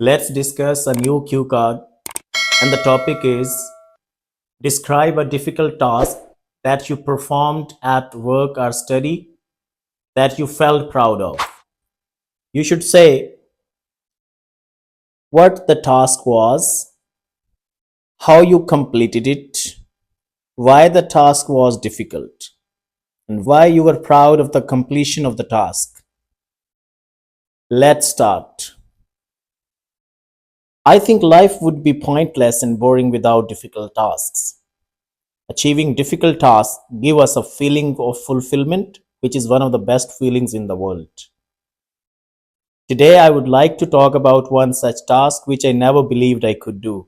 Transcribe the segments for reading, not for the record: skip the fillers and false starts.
Let's discuss a new cue card, and the topic is describe a difficult task that you performed at work or study that you felt proud of. You should say what the task was, how you completed it, why the task was difficult, and why you were proud of the completion of the task. Let's start. I think life would be pointless and boring without difficult tasks. Achieving difficult tasks give us a feeling of fulfillment, which is one of the best feelings in the world. Today I would like to talk about one such task which I never believed I could do.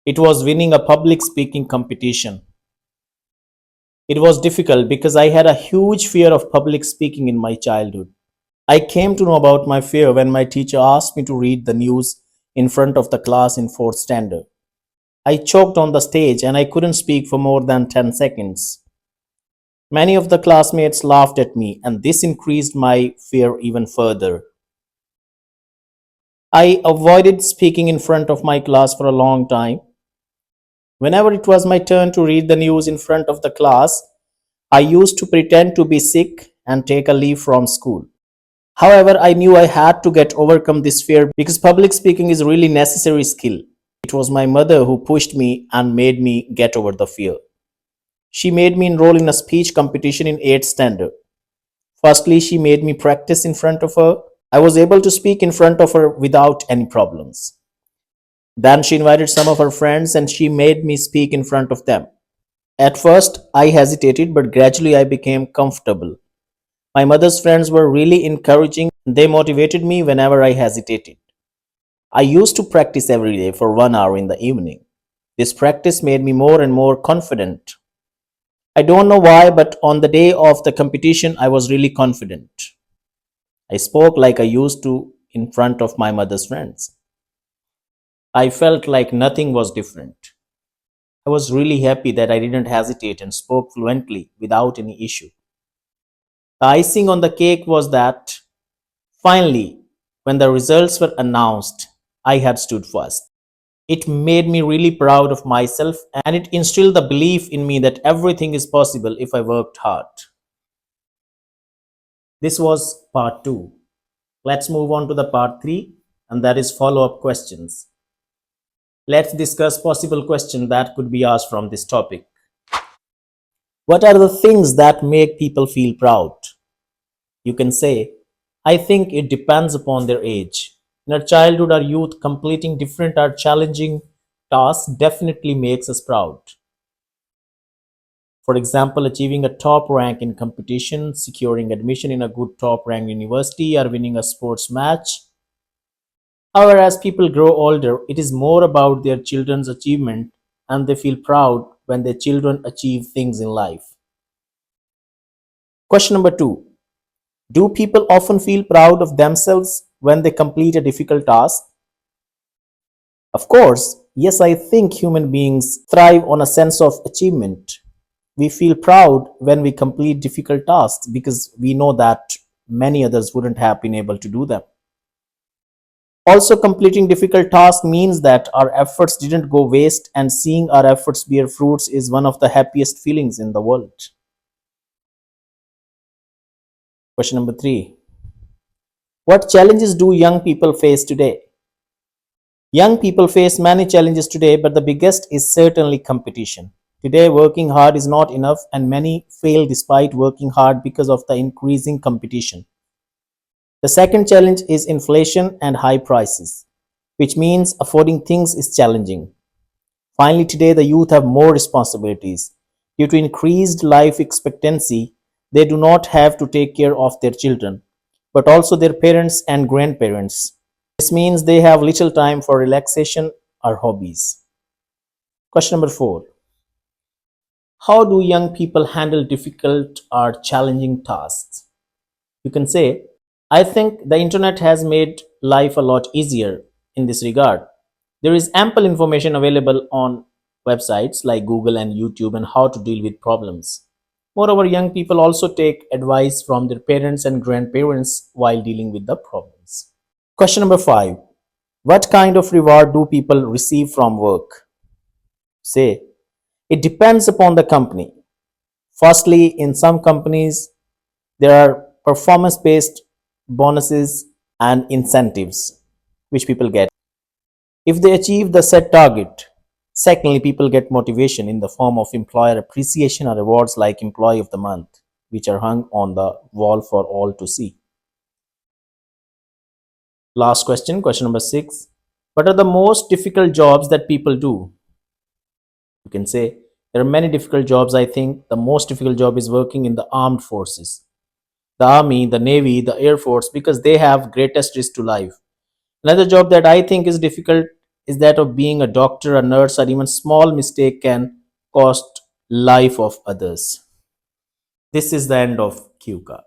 It was winning a public speaking competition. It was difficult because I had a huge fear of public speaking in my childhood. I came to know about my fear when my teacher asked me to read the news in front of the class in 4th standard. I choked on the stage and I couldn't speak for more than 10 seconds. Many of the classmates laughed at me, and this increased my fear even further. I avoided speaking in front of my class for a long time. Whenever it was my turn to read the news in front of the class, I used to pretend to be sick and take a leave from school. However, I knew I had to get overcome this fear because public speaking is a really necessary skill. It was my mother who pushed me and made me get over the fear. She made me enroll in a speech competition in 8th standard. Firstly, she made me practice in front of her. I was able to speak in front of her without any problems. Then she invited some of her friends and she made me speak in front of them. At first, I hesitated, but gradually I became comfortable. My mother's friends were really encouraging. They motivated me whenever I hesitated. I used to practice every day for 1 hour in the evening. This practice made me more and more confident. I don't know why, but on the day of the competition, I was really confident. I spoke like I used to in front of my mother's friends. I felt like nothing was different. I was really happy that I didn't hesitate and spoke fluently without any issue. The icing on the cake was that finally, when the results were announced, I had stood first. It made me really proud of myself and it instilled the belief in me that everything is possible if I worked hard. This was part 2. Let's move on to the part 3, and that is follow up questions. Let's discuss possible questions that could be asked from this topic. What are the things that make people feel proud? You can say, I think it depends upon their age. In our childhood or youth, completing different or challenging tasks definitely makes us proud. For example, achieving a top rank in competition, securing admission in a good top ranked university, or winning a sports match. However, as people grow older, it is more about their children's achievement and they feel proud when their children achieve things in life. Question number 2. Do people often feel proud of themselves when they complete a difficult task? Of course, yes, I think human beings thrive on a sense of achievement. We feel proud when we complete difficult tasks because we know that many others wouldn't have been able to do them. Also, completing difficult tasks means that our efforts didn't go waste, and seeing our efforts bear fruits is one of the happiest feelings in the world. Question number 3. What challenges do young people face today? Young people face many challenges today, but the biggest is certainly competition. Today, working hard is not enough, and many fail despite working hard because of the increasing competition. The second challenge is inflation and high prices, which means affording things is challenging. Finally, today the youth have more responsibilities. Due to increased life expectancy, they do not have to take care of their children, but also their parents and grandparents. This means they have little time for relaxation or hobbies. Question number 4. How do young people handle difficult or challenging tasks? You can say, I think the internet has made life a lot easier in this regard. There is ample information available on websites like Google and YouTube on how to deal with problems. Moreover, young people also take advice from their parents and grandparents while dealing with the problems. Question number 5. What kind of reward do people receive from work? Say, it depends upon the company. Firstly, in some companies, there are performance based bonuses and incentives which people get if they achieve the set target. Secondly, people get motivation in the form of employer appreciation or awards like Employee of the Month, which are hung on the wall for all to see. Last question, question number 6. What are the most difficult jobs that people do? You can say there are many difficult jobs. I think the most difficult job is working in the armed forces, the army, the navy, the air force, because they have greatest risk to life. Another job that I think is difficult is that of being a doctor, a nurse, or even small mistake can cost life of others. This is the end of QCA.